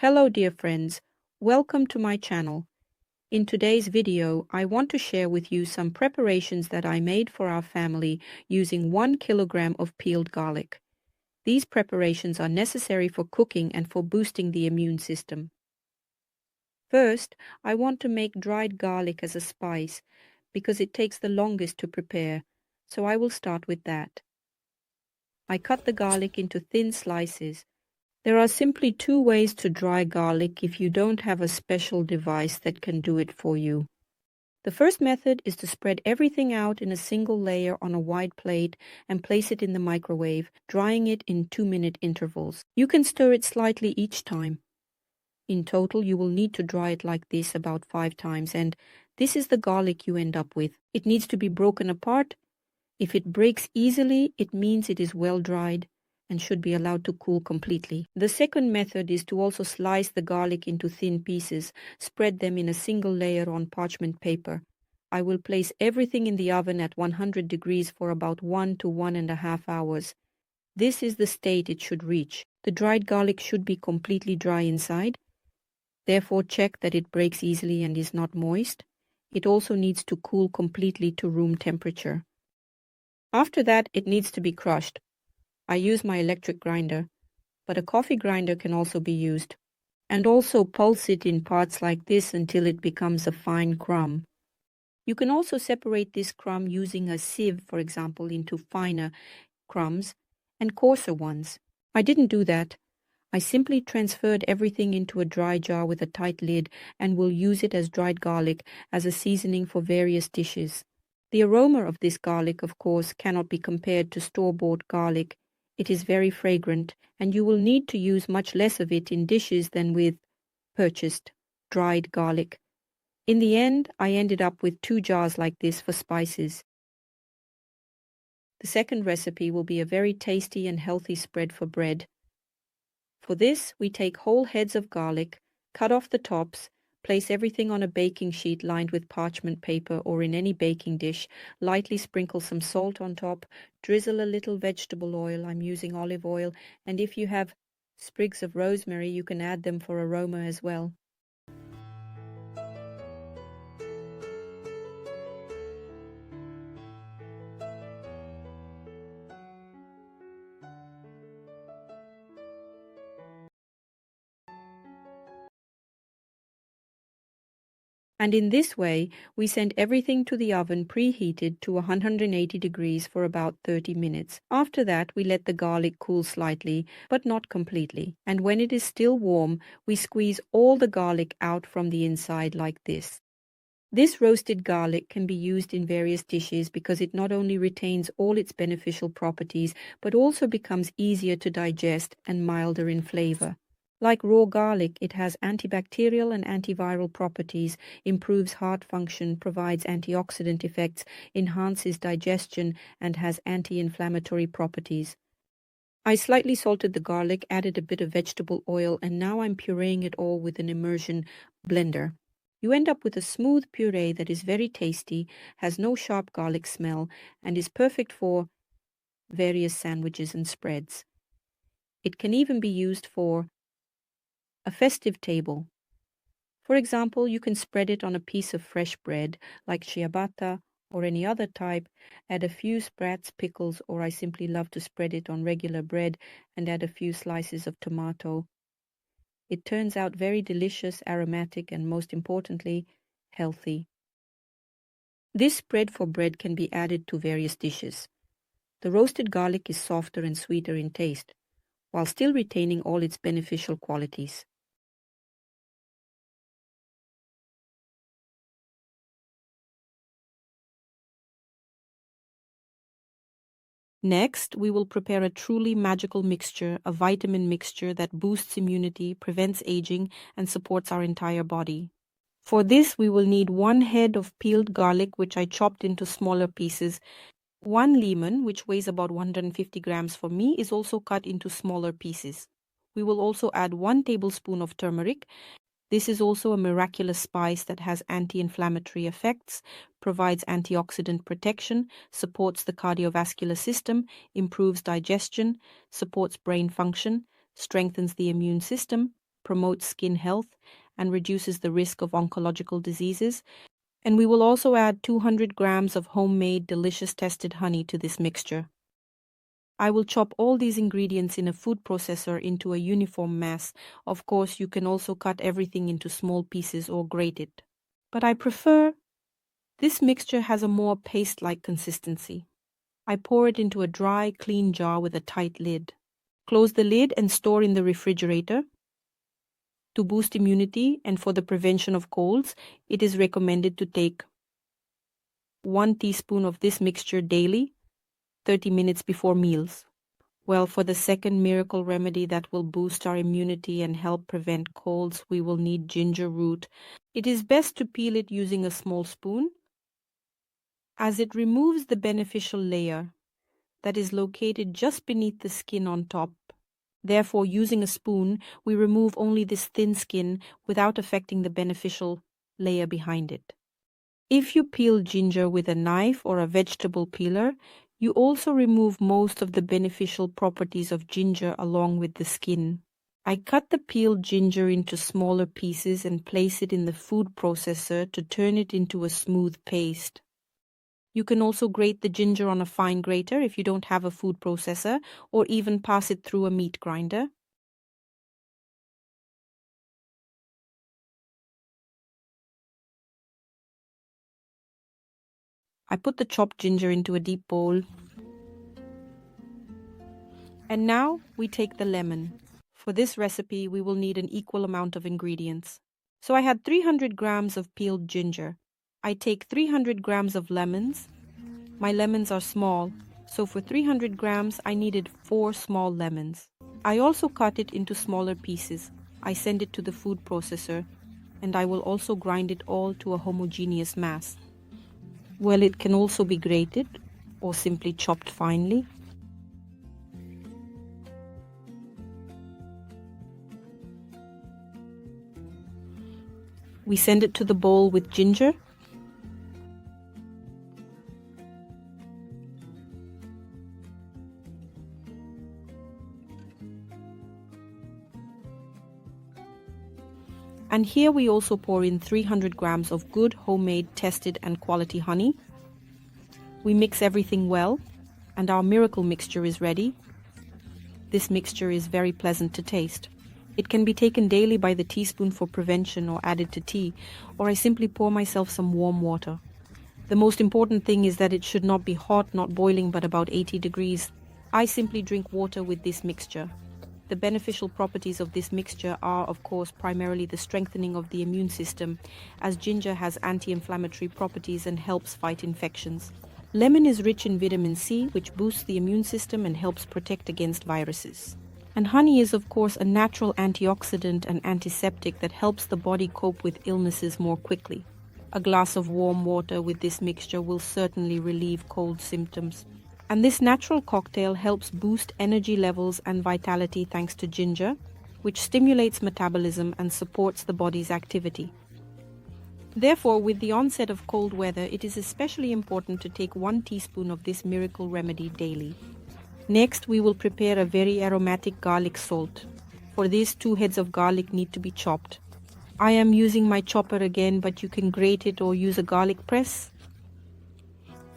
Hello dear friends, welcome to my channel. In today's video, I want to share with you some preparations that I made for our family using 1 kilogram of peeled garlic. These preparations are necessary for cooking and for boosting the immune system. First, I want to make dried garlic as a spice because it takes the longest to prepare, so I will start with that. I cut the garlic into thin slices. There are simply 2 ways to dry garlic if you don't have a special device that can do it for you. The first method is to spread everything out in a single layer on a wide plate and place it in the microwave, drying it in 2-minute intervals. You can stir it slightly each time. In total, you will need to dry it like this about 5 times, and this is the garlic you end up with. It needs to be broken apart. If it breaks easily, it means it is well dried and should be allowed to cool completely. The second method is to also slice the garlic into thin pieces, spread them in a single layer on parchment paper. I will place everything in the oven at 100 degrees for about 1 to 1.5 hours. This is the state it should reach. The dried garlic should be completely dry inside. Therefore, check that it breaks easily and is not moist. It also needs to cool completely to room temperature. After that, it needs to be crushed. I use my electric grinder, but a coffee grinder can also be used. And also pulse it in parts like this until it becomes a fine crumb. You can also separate this crumb using a sieve, for example, into finer crumbs and coarser ones. I didn't do that. I simply transferred everything into a dry jar with a tight lid and will use it as dried garlic as a seasoning for various dishes. The aroma of this garlic, of course, cannot be compared to store-bought garlic. It is very fragrant, and you will need to use much less of it in dishes than with purchased, dried garlic. In the end, I ended up with 2 jars like this for spices. The second recipe will be a very tasty and healthy spread for bread. For this, we take whole heads of garlic, cut off the tops, place everything on a baking sheet lined with parchment paper or in any baking dish, lightly sprinkle some salt on top, drizzle a little vegetable oil, I'm using olive oil, and if you have sprigs of rosemary, you can add them for aroma as well. And in this way, we send everything to the oven preheated to 180 degrees for about 30 minutes. After that, we let the garlic cool slightly, but not completely. And when it is still warm, we squeeze all the garlic out from the inside like this. This roasted garlic can be used in various dishes because it not only retains all its beneficial properties, but also becomes easier to digest and milder in flavor. Like raw garlic, it has antibacterial and antiviral properties, improves heart function, provides antioxidant effects, enhances digestion, and has anti-inflammatory properties. I slightly salted the garlic, added a bit of vegetable oil, and now I'm pureeing it all with an immersion blender. You end up with a smooth puree that is very tasty, has no sharp garlic smell, and is perfect for various sandwiches and spreads. It can even be used for a festive table. For example, you can spread it on a piece of fresh bread like ciabatta or any other type, add a few sprats, pickles, or I simply love to spread it on regular bread and add a few slices of tomato. It turns out very delicious, aromatic, and most importantly, healthy. This spread for bread can be added to various dishes. The roasted garlic is softer and sweeter in taste, while still retaining all its beneficial qualities. Next, we will prepare a truly magical mixture, a vitamin mixture that boosts immunity, prevents aging, and supports our entire body. For this, we will need 1 head of peeled garlic, which I chopped into smaller pieces. 1 lemon, which weighs about 150 grams for me, is also cut into smaller pieces. We will also add 1 tablespoon of turmeric. This is also a miraculous spice that has anti-inflammatory effects, provides antioxidant protection, supports the cardiovascular system, improves digestion, supports brain function, strengthens the immune system, promotes skin health, and reduces the risk of oncological diseases. And we will also add 200 grams of homemade delicious tested honey to this mixture. I will chop all these ingredients in a food processor into a uniform mass. Of course, you can also cut everything into small pieces or grate it. But I prefer this mixture has a more paste-like consistency. I pour it into a dry, clean jar with a tight lid. Close the lid and store in the refrigerator. To boost immunity and for the prevention of colds, it is recommended to take 1 teaspoon of this mixture daily, 30 minutes before meals. Well, for the second miracle remedy that will boost our immunity and help prevent colds, we will need ginger root. It is best to peel it using a small spoon, as it removes the beneficial layer that is located just beneath the skin on top. Therefore, using a spoon, we remove only this thin skin without affecting the beneficial layer behind it. If you peel ginger with a knife or a vegetable peeler, you also remove most of the beneficial properties of ginger along with the skin. I cut the peeled ginger into smaller pieces and place it in the food processor to turn it into a smooth paste. You can also grate the ginger on a fine grater if you don't have a food processor, or even pass it through a meat grinder. I put the chopped ginger into a deep bowl. And now we take the lemon. For this recipe, we will need an equal amount of ingredients. So I had 300 grams of peeled ginger. I take 300 grams of lemons. My lemons are small, so for 300 grams, I needed 4 small lemons. I also cut it into smaller pieces. I send it to the food processor, and I will also grind it all to a homogeneous mass. Well, it can also be grated or simply chopped finely. We send it to the bowl with ginger. And here we also pour in 300 grams of good homemade tested and quality honey. We mix everything well, and our miracle mixture is ready. This mixture is very pleasant to taste. It can be taken daily by the teaspoon for prevention or added to tea, or I simply pour myself some warm water. The most important thing is that it should not be hot, not boiling, but about 80 degrees. I simply drink water with this mixture. The beneficial properties of this mixture are, of course, primarily the strengthening of the immune system, as ginger has anti-inflammatory properties and helps fight infections. Lemon is rich in vitamin C, which boosts the immune system and helps protect against viruses. And honey is, of course, a natural antioxidant and antiseptic that helps the body cope with illnesses more quickly. A glass of warm water with this mixture will certainly relieve cold symptoms. And this natural cocktail helps boost energy levels and vitality thanks to ginger, which stimulates metabolism and supports the body's activity. Therefore, with the onset of cold weather, it is especially important to take 1 teaspoon of this miracle remedy daily. Next, we will prepare a very aromatic garlic salt. For this, 2 heads of garlic need to be chopped. I am using my chopper again, but you can grate it or use a garlic press.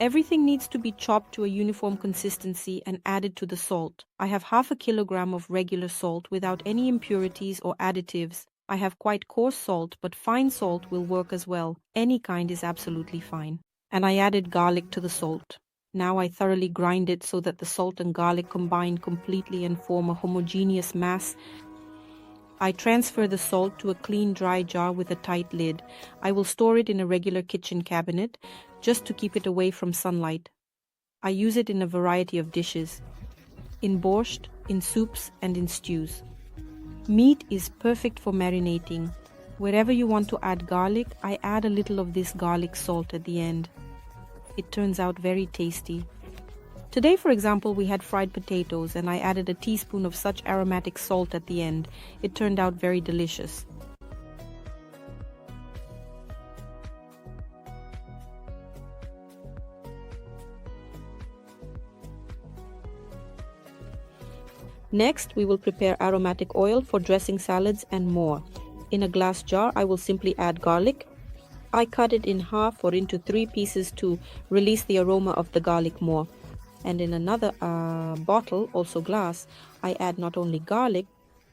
Everything needs to be chopped to a uniform consistency and added to the salt. I have half a kilogram of regular salt without any impurities or additives. I have quite coarse salt, but fine salt will work as well. Any kind is absolutely fine. And I added garlic to the salt. Now I thoroughly grind it so that the salt and garlic combine completely and form a homogeneous mass. I transfer the salt to a clean, dry jar with a tight lid. I will store it in a regular kitchen cabinet, just to keep it away from sunlight. I use it in a variety of dishes, in borscht, in soups, and in stews. Meat is perfect for marinating. Wherever you want to add garlic, I add a little of this garlic salt at the end. It turns out very tasty. Today, for example, we had fried potatoes and I added a teaspoon of such aromatic salt at the end. It turned out very delicious. Next, we will prepare aromatic oil for dressing salads and more. In a glass jar, I will simply add garlic. I cut it in half or into 3 pieces to release the aroma of the garlic more. And in another bottle, also glass, I add not only garlic,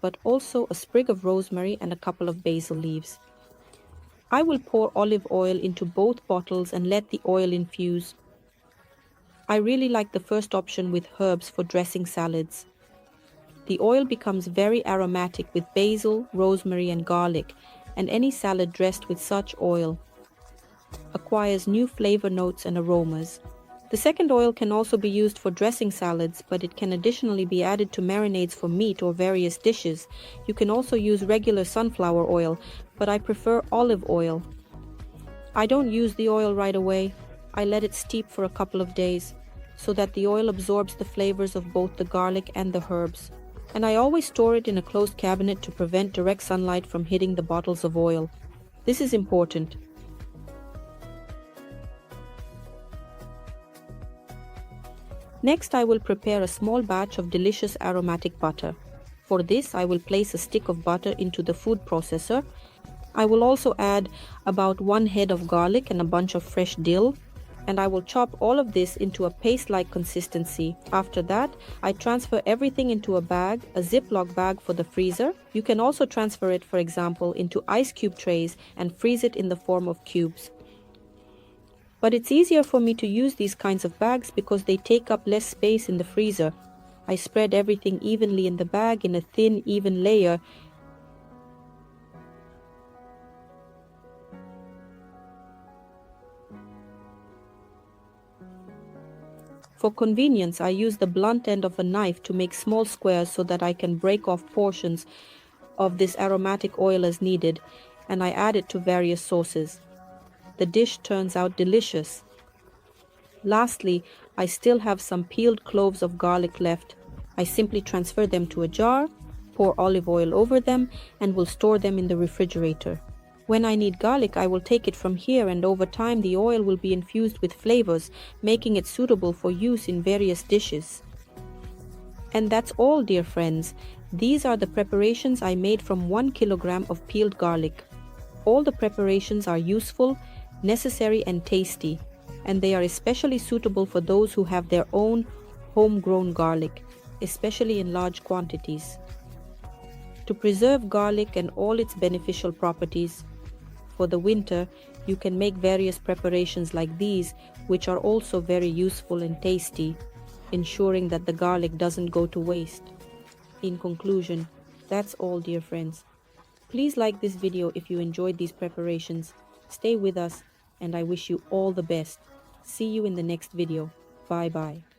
but also a sprig of rosemary and a couple of basil leaves. I will pour olive oil into both bottles and let the oil infuse. I really like the first option with herbs for dressing salads. The oil becomes very aromatic with basil, rosemary and garlic, and any salad dressed with such oil acquires new flavor notes and aromas. The second oil can also be used for dressing salads, but it can additionally be added to marinades for meat or various dishes. You can also use regular sunflower oil, but I prefer olive oil. I don't use the oil right away. I let it steep for a couple of days so that the oil absorbs the flavors of both the garlic and the herbs. And I always store it in a closed cabinet to prevent direct sunlight from hitting the bottles of oil. This is important. Next, I will prepare a small batch of delicious aromatic butter. For this, I will place a stick of butter into the food processor. I will also add about 1 head of garlic and a bunch of fresh dill, and I will chop all of this into a paste-like consistency. After that, I transfer everything into a bag, a Ziploc bag for the freezer. You can also transfer it, for example, into ice cube trays and freeze it in the form of cubes. But it's easier for me to use these kinds of bags because they take up less space in the freezer. I spread everything evenly in the bag in a thin, even layer. For convenience, I use the blunt end of a knife to make small squares so that I can break off portions of this aromatic oil as needed, and I add it to various sauces. The dish turns out delicious. Lastly, I still have some peeled cloves of garlic left. I simply transfer them to a jar, pour olive oil over them, and will store them in the refrigerator. When I need garlic, I will take it from here, and over time the oil will be infused with flavors, making it suitable for use in various dishes. And that's all, dear friends. These are the preparations I made from 1 kilogram of peeled garlic. All the preparations are useful, necessary and tasty, and they are especially suitable for those who have their own homegrown garlic, especially in large quantities. To preserve garlic and all its beneficial properties, for the winter, you can make various preparations like these, which are also very useful and tasty, ensuring that the garlic doesn't go to waste. In conclusion, that's all, dear friends. Please like this video if you enjoyed these preparations. Stay with us, and I wish you all the best. See you in the next video. Bye bye.